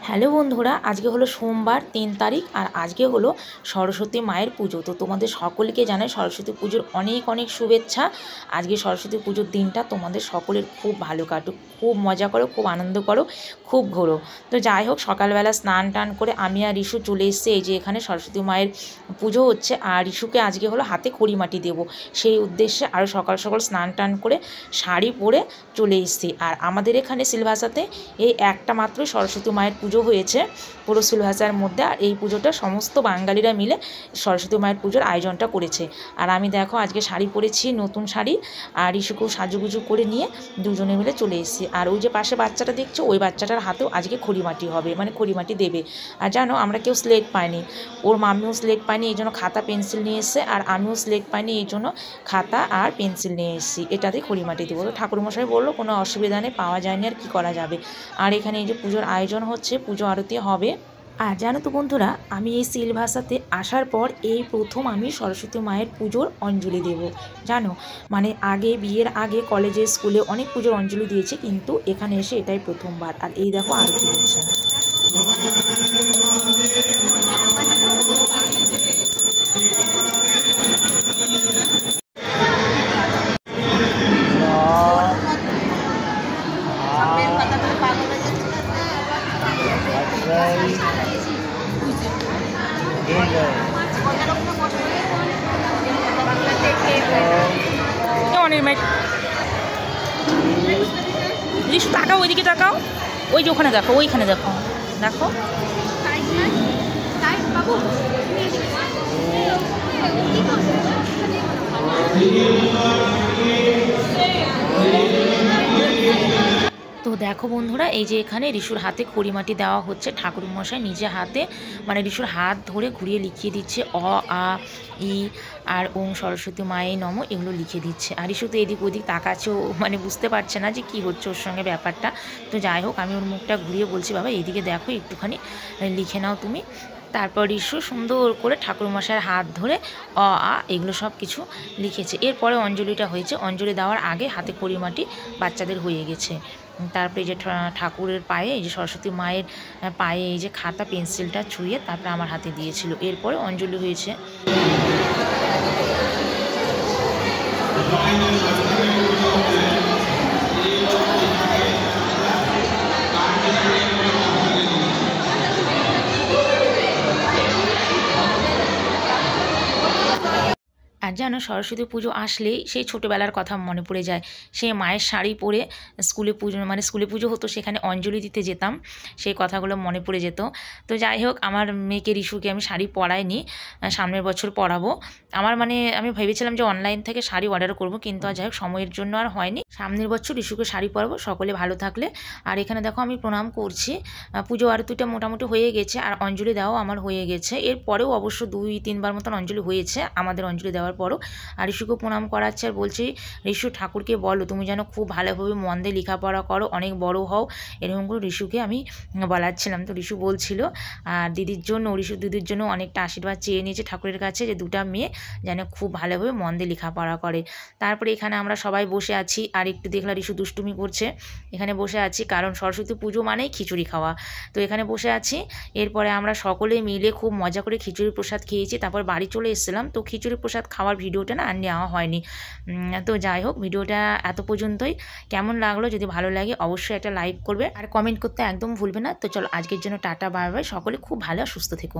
Hello বন্ধুরা, আজকে হলো সোমবার 3 তারিখ আর আজকে হলো সরস্বতী মায়ের পুজো। তো তোমাদের সকলকে জানাই সরস্বতী পুজোর অনেক অনেক শুভেচ্ছা। আজকে সরস্বতী পুজোর দিনটা তোমাদের সকলের খুব ভালো কাটুক, খুব মজা করো, খুব আনন্দ করো, খুব ঘোরো। তো যাই হোক, সকালবেলা স্নান টান করে আমি আর রিশু চলে এসেছি। এই যে এখানে সরস্বতী মায়ের পুজো হচ্ছে আর রিশুকে আজকে হলো হাতে খড়িমাটি দেবো, সেই উদ্দেশ্যে আরও সকাল সকাল স্নান টান করে শাড়ি পরে চলে এসেছি। আর আমাদের এখানে সিলভাসাতে এই একটা মাত্র সরস্বতী মায়ের পুজো হয়েছে পুরো সিলভাসার মধ্যে। আর এই পুজোটা সমস্ত বাঙালিরা মিলে সরস্বতী মায়ের পুজোর আয়োজনটা করেছে। আর আমি দেখো আজকে শাড়ি পরেছি, নতুন শাড়ি, আর রিশুকেও সাজুগুজু করে নিয়ে দুজনে মিলে চলে এসেছি। আর ওই যে পাশে বাচ্চাটা দেখছো, ওই বাচ্চাটার হাতেও আজকে খড়িমাটি হবে, মানে খড়িমাটি দেবে। আর জানো, আমরা কেউ স্লেট পাইনি, ওর মামিও স্লেট পাইনি, এই জন্য খাতা পেন্সিল নিয়ে এসছে, আর আমিও স্লেট পাইনি, এই জন্য খাতা আর পেন্সিল নিয়ে এসেছি। এটাতে খড়িমাটি দেবো। তো ঠাকুরমশাই বললো কোনো অসুবিধা নেই, পাওয়া যায়নি আর কী করা যাবে। আর এখানে এই যে পুজোর আয়োজন হচ্ছে, পুজো আরতি হবে। আর জানো তো বন্ধুরা, আমি এই সিলভাসাতে আসার পর এই প্রথম আমি সরস্বতী মায়ের পুজোর অঞ্জলি দেব। জানো, মানে আগে বিয়ের আগে কলেজে স্কুলে অনেক পুজোর অঞ্জলি দিয়েছি, কিন্তু এখানে এসে এটাই প্রথমবার। আর এই দেখো আরতি হচ্ছে। রিশু তাকাও, ওইদিকে তাকাও, ওই যে ওখানে দেখো, ওইখানে দেখো, দেখো। তো দেখো বন্ধুরা, এই যে এখানে রিশুর হাতে খড়িমাটি দেওয়া হচ্ছে। ঠাকুরমশাই নিজে হাতে, মানে রিশুর হাত ধরে ঘুরিয়ে লিখিয়ে দিচ্ছে অ, আ, ই আর ওং সরস্বতী মায়ে নমঃ, এগুলো লিখে দিচ্ছে। আর রিশু তো এদিক ওদিক তাকাচ্ছেও, মানে বুঝতে পারছে না যে কি হচ্ছে ওর সঙ্গে ব্যাপারটা। তো যাই হোক, আমি ওর মুখটা ঘুরিয়ে বলছি, বাবা এইদিকে দেখো, একটুখানি লিখে নাও তুমি। তারপর রিশু সুন্দর করে ঠাকুরমশাইয়ের হাত ধরে অ, আ এগুলো সব কিছু লিখেছে। এরপরে অঞ্জলিটা হয়েছে। অঞ্জলি দেওয়ার আগে হাতে খড়িমাটি বাচ্চাদের হয়ে গেছে। তারপরে এই যে ঠাকুরের পায়ে, এই যে সরস্বতী মায়ের পায়ে এই যে খাতা পেন্সিলটা ছুঁয়ে তারপরে আমার হাতে দিয়েছিল। এরপরে অঞ্জলি হয়েছে। আর জানো, সরস্বতী পুজো আসলেই সেই ছোটোবেলার কথা মনে পড়ে যায়। সে মায়ের শাড়ি পরে স্কুলে পুজো, মানে স্কুলে পুজো হতো, সেখানে অঞ্জলি দিতে যেতাম, সেই কথাগুলো মনে পড়ে যেত। তো যাই হোক, আমার মেয়েকে রিশুকে আমি শাড়ি পরাইনি, সামনের বছর পরাবো। আমি ভেবেছিলাম যে অনলাইন থেকে শাড়ি অর্ডার করব, কিন্তু যাই হোক সময়ের জন্য আর হয়নি। সামনের বছর রিশুকে শাড়ি পরাবো। সকলে ভালো থাকলে। আর এখানে দেখো আমি প্রণাম করছি। পুজো আরতিটা মোটামুটি হয়ে গেছে, আর অঞ্জলি দেওয়াও আমার হয়ে গেছে। এরপরেও অবশ্য 2-3 বার মতন অঞ্জলি হয়েছে আমাদের অঞ্জলি দেওয়ার পরও। আর রিশুকে প্রণাম করাচ্ছে আর বলছি, রিশু ঠাকুরকে বলো তুমি যেন খুব ভালোভাবে মন দিয়ে লেখাপড়া করো, অনেক বড় হও, এরকম করে রিশুকে আমি বলাচ্ছিলাম। তো রিশু বলছিল। আর রিশু দিদির জন্য অনেকটা আশীর্বাদ চেয়ে নিয়েছে ঠাকুরের কাছে, যে দুটা মেয়ে যেন খুব ভালোভাবে মন দিয়ে লেখাপড়া করে। তারপরে এখানে আমরা সবাই বসে আছি, আর একটু দেখলাম রিশু দুষ্টুমি করছে। এখানে বসে আছি কারণ সরস্বতী পুজো মানেই খিচুড়ি খাওয়া। তো এখানে বসে আছি। এরপরে আমরা সকলে মিলে খুব মজা করে খিচুড়ি প্রসাদ খেয়েছি। তারপর বাড়ি চলে এসেছিলাম। তো খিচুড়ি প্রসাদ খাওয়ার ভিডিওটা না আর নেওয়া হয়নি। তো যাই হোক, ভিডিওটা এত পর্যন্তই। কেমন লাগলো, যদি ভালো লাগে অবশ্যই একটা লাইক করবে আর কমেন্ট করতে একদম ভুলবে না। তো চলো, আজকের জন্য টাটা, বাই বাই। সকলে খুব ভালো আর সুস্থ থেকো।